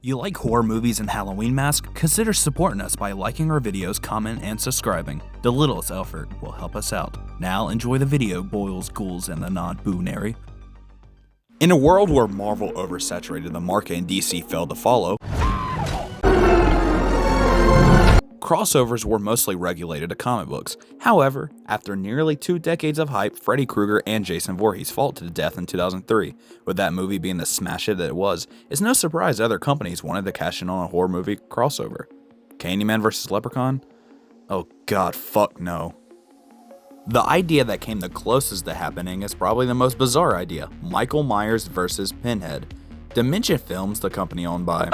You like horror movies and Halloween masks? Consider supporting us by liking our videos, comment, and subscribing. The littlest effort will help us out. Now enjoy the video, boils, ghouls, and the non-boonary. In a world where Marvel oversaturated the market and DC failed to follow, crossovers were mostly regulated to comic books. However, after nearly 2 decades of hype, Freddy Krueger and Jason Voorhees fought to death in 2003. With that movie being the smash hit that it was, it's no surprise other companies wanted to cash in on a horror movie crossover. Candyman vs. Leprechaun? Oh god, fuck no. The idea that came the closest to happening is probably the most bizarre idea: Michael Myers vs. Pinhead. Dimension Films, the company owned by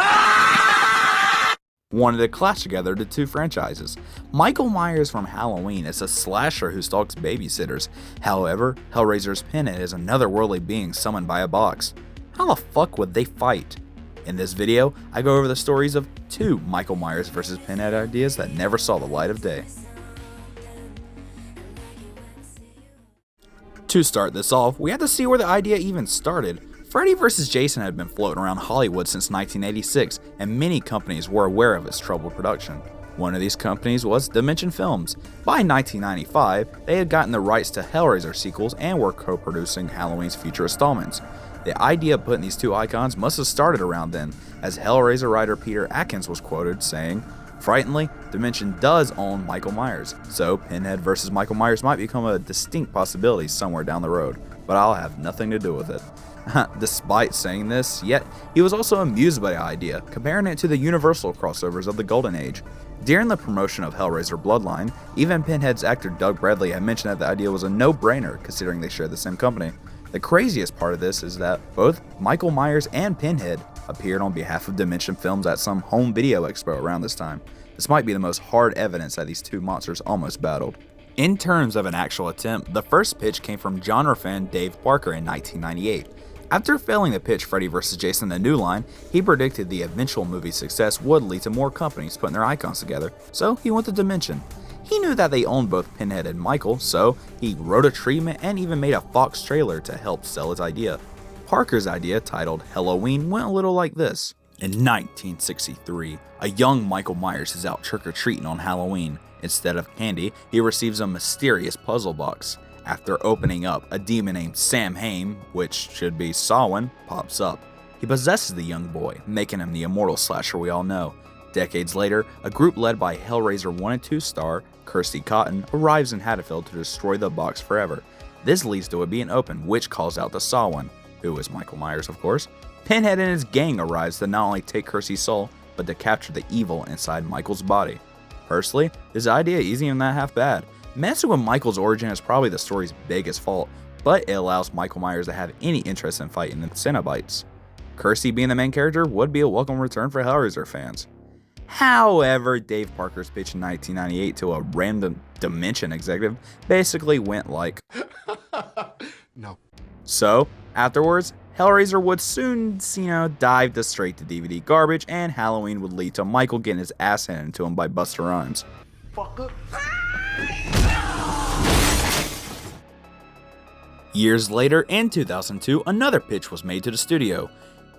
wanted to clash together the two franchises. Michael Myers from Halloween is a slasher who stalks babysitters. However, Hellraiser's Pinhead is another worldly being summoned by a box. How the fuck would they fight? In this video, I go over the stories of 2 Michael Myers vs. Pinhead ideas that never saw the light of day. To start this off, we have to see where the idea even started. Freddy vs. Jason had been floating around Hollywood since 1986, and many companies were aware of its troubled production. One of these companies was Dimension Films. By 1995, they had gotten the rights to Hellraiser sequels and were co-producing Halloween's future installments. The idea of putting these two icons must have started around then, as Hellraiser writer Peter Atkins was quoted saying, "Frighteningly, Dimension does own Michael Myers, so Pinhead vs. Michael Myers might become a distinct possibility somewhere down the road, but I'll have nothing to do with it." Despite saying this, yet he was also amused by the idea, comparing it to the Universal crossovers of the Golden Age. During the promotion of Hellraiser Bloodline, even Pinhead's actor Doug Bradley had mentioned that the idea was a no-brainer considering they shared the same company. The craziest part of this is that both Michael Myers and Pinhead appeared on behalf of Dimension Films at some home video expo around this time. This might be the most hard evidence that these two monsters almost battled. In terms of an actual attempt, the first pitch came from genre fan Dave Parker in 1998. After failing to pitch Freddy vs. Jason the New Line, he predicted the eventual movie's success would lead to more companies putting their icons together, so he went to Dimension. He knew that they owned both Pinhead and Michael, so he wrote a treatment and even made a Fox trailer to help sell his idea. Parker's idea, titled Halloween, went a little like this. In 1963, a young Michael Myers is out trick-or-treating on Halloween. Instead of candy, he receives a mysterious puzzle box. After opening up, a demon named Sam Hain, which should be Samhain, pops up. He possesses the young boy, making him the immortal slasher we all know. Decades later, a group led by Hellraiser 1 and 2 star Kirsty Cotton arrives in Haddonfield to destroy the box forever. This leads to it being opened, which calls out to Samhain, who is Michael Myers of course. Pinhead and his gang arrives to not only take Kirsty's soul, but to capture the evil inside Michael's body. Personally, this idea isn't even that half bad. Messing with Michael's origin is probably the story's biggest fault, but it allows Michael Myers to have any interest in fighting the Cenobites. Kirsty being the main character would be a welcome return for Hellraiser fans. However, Dave Parker's pitch in 1998 to a random Dimension executive basically went like, No. So, afterwards, Hellraiser would soon, dive to straight to DVD garbage, and Halloween would lead to Michael getting his ass handed to him by Busta Rhymes. Fucker. Years later, in 2002, another pitch was made to the studio.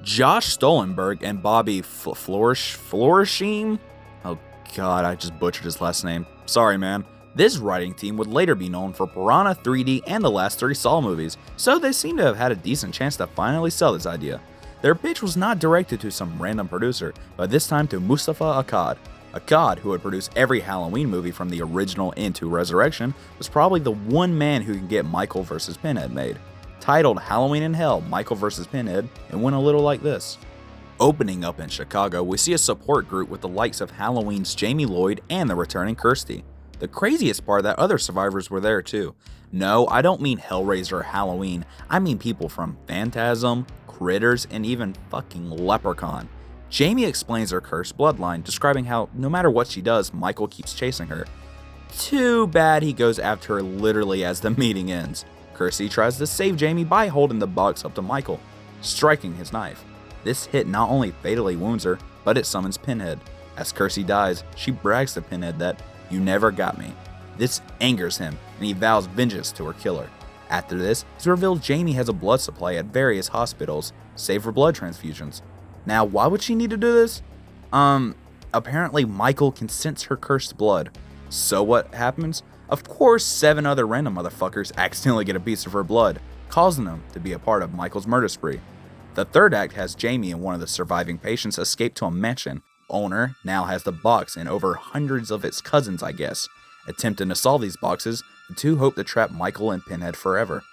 Josh Stoltenberg and Bobby Florisheim? Oh god, I just butchered his last name. Sorry, man. This writing team would later be known for Piranha 3D and the last 3 Saw movies, so they seem to have had a decent chance to finally sell this idea. Their pitch was not directed to some random producer, but this time to Mustafa Akkad. Akkad, who had produced every Halloween movie from the original into Resurrection, was probably the one man who could get Michael vs. Pinhead made. Titled Halloween in Hell, Michael vs. Pinhead, it went a little like this. Opening up in Chicago, we see a support group with the likes of Halloween's Jamie Lloyd and the returning Kirsty. The craziest part that other survivors were there too. No, I don't mean Hellraiser or Halloween, I mean people from Phantasm, Critters, and even fucking Leprechaun. Jamie explains her cursed bloodline, describing how no matter what she does, Michael keeps chasing her. Too bad he goes after her literally as the meeting ends. Kirsty tries to save Jamie by holding the box up to Michael, striking his knife. This hit not only fatally wounds her, but it summons Pinhead. As Kirsty dies, she brags to Pinhead that, "You never got me." This angers him, and he vows vengeance to her killer. After this, it's revealed Jamie has a blood supply at various hospitals, save for blood transfusions. Now, why would she need to do this? Apparently Michael can sense her cursed blood. So what happens? Of course, 7 other random motherfuckers accidentally get a piece of her blood, causing them to be a part of Michael's murder spree. The third act has Jamie and one of the surviving patients escape to a mansion. Owner now has the box and over hundreds of its cousins, I guess. Attempting to solve these boxes, the two hope to trap Michael and Pinhead forever.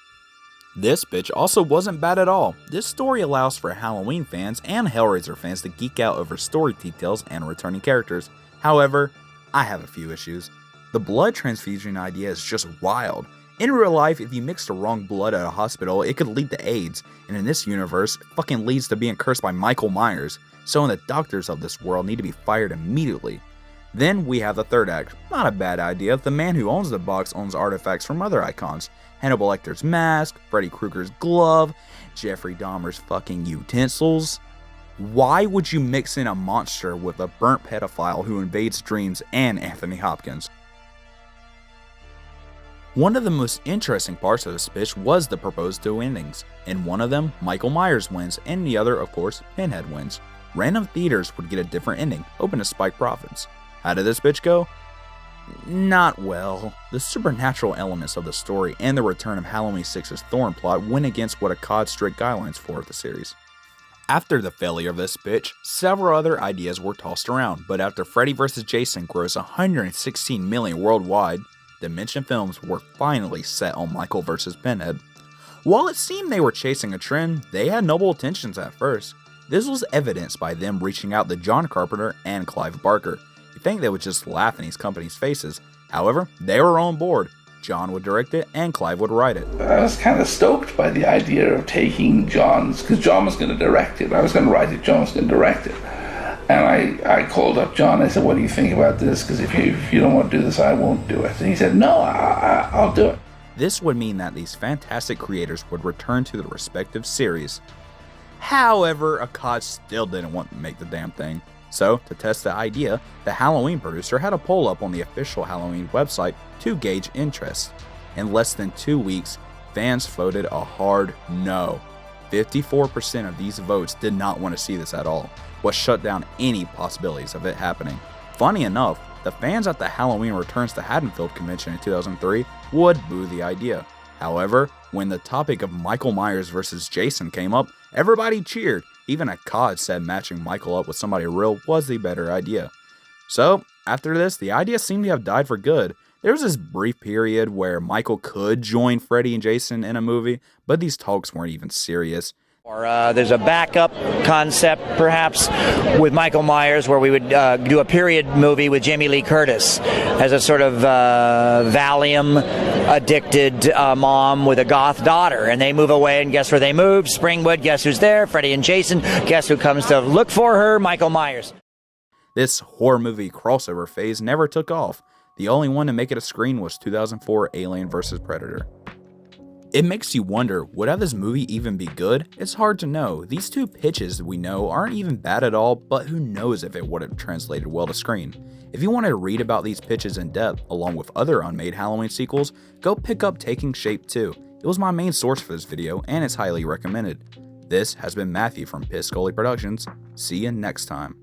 This bitch also wasn't bad at all. This story allows for Halloween fans and Hellraiser fans to geek out over story details and returning characters. However, I have a few issues. The blood transfusion idea is just wild. In real life, if you mix the wrong blood at a hospital, it could lead to AIDS, and in this universe, it fucking leads to being cursed by Michael Myers, so the doctors of this world need to be fired immediately. Then we have the third act. Not a bad idea. The man who owns the box owns artifacts from other icons. Hannibal Lecter's mask, Freddy Krueger's glove, Jeffrey Dahmer's fucking utensils. Why would you mix in a monster with a burnt pedophile who invades dreams and Anthony Hopkins? One of the most interesting parts of this pitch was the proposed 2 endings. In one of them, Michael Myers wins, and in the other, of course, Pinhead wins. Random theaters would get a different ending, hoping to spike profits. How did this bitch go? Not well. The supernatural elements of the story and the return of Halloween 6's Thorn plot went against what ACOD's strict guidelines for the series. After the failure of this pitch, several other ideas were tossed around, but after Freddy vs. Jason grossed $116 million worldwide, Dimension Films were finally set on Michael vs. Pinhead. While it seemed they were chasing a trend, they had noble intentions at first. This was evidenced by them reaching out to John Carpenter and Clive Barker. You'd think they would just laugh in these companies' faces. However, they were on board. John would direct it and Clive would write it. I was kind of stoked by the idea of taking John's, because John was going to direct it. I was going to write it, John was going to direct it. And I called up John. I said, what do you think about this? Because if you don't want to do this, I won't do it. And he said, no, I'll do it. This would mean that these fantastic creators would return to their respective series. However, ACOD still didn't want to make the damn thing. So, to test the idea, the Halloween producer had a poll up on the official Halloween website to gauge interest. In less than 2 weeks, fans voted a hard no. 54% of these votes did not want to see this at all, what shut down any possibilities of it happening. Funny enough, the fans at the Halloween Returns to Haddonfield convention in 2003 would boo the idea. However, when the topic of Michael Myers vs. Jason came up, everybody cheered. Even ACOD said matching Michael up with somebody real was the better idea. So, after this, the idea seemed to have died for good. There was this brief period where Michael could join Freddy and Jason in a movie, but these talks weren't even serious. Or there's a backup concept, perhaps, with Michael Myers, where we would do a period movie with Jamie Lee Curtis as a sort of Valium-addicted mom with a goth daughter. And they move away, and guess where they move? Springwood, guess who's there? Freddy and Jason, guess who comes to look for her? Michael Myers. This horror movie crossover phase never took off. The only one to make it a screen was 2004 Alien vs. Predator. It makes you wonder, would have this movie even be good? It's hard to know. These 2 pitches we know aren't even bad at all, but who knows if it would have translated well to screen. If you want to read about these pitches in depth, along with other unmade Halloween sequels, go pick up Taking Shape 2. It was my main source for this video, and it's highly recommended. This has been Matthew from Piscoli Productions. See you next time.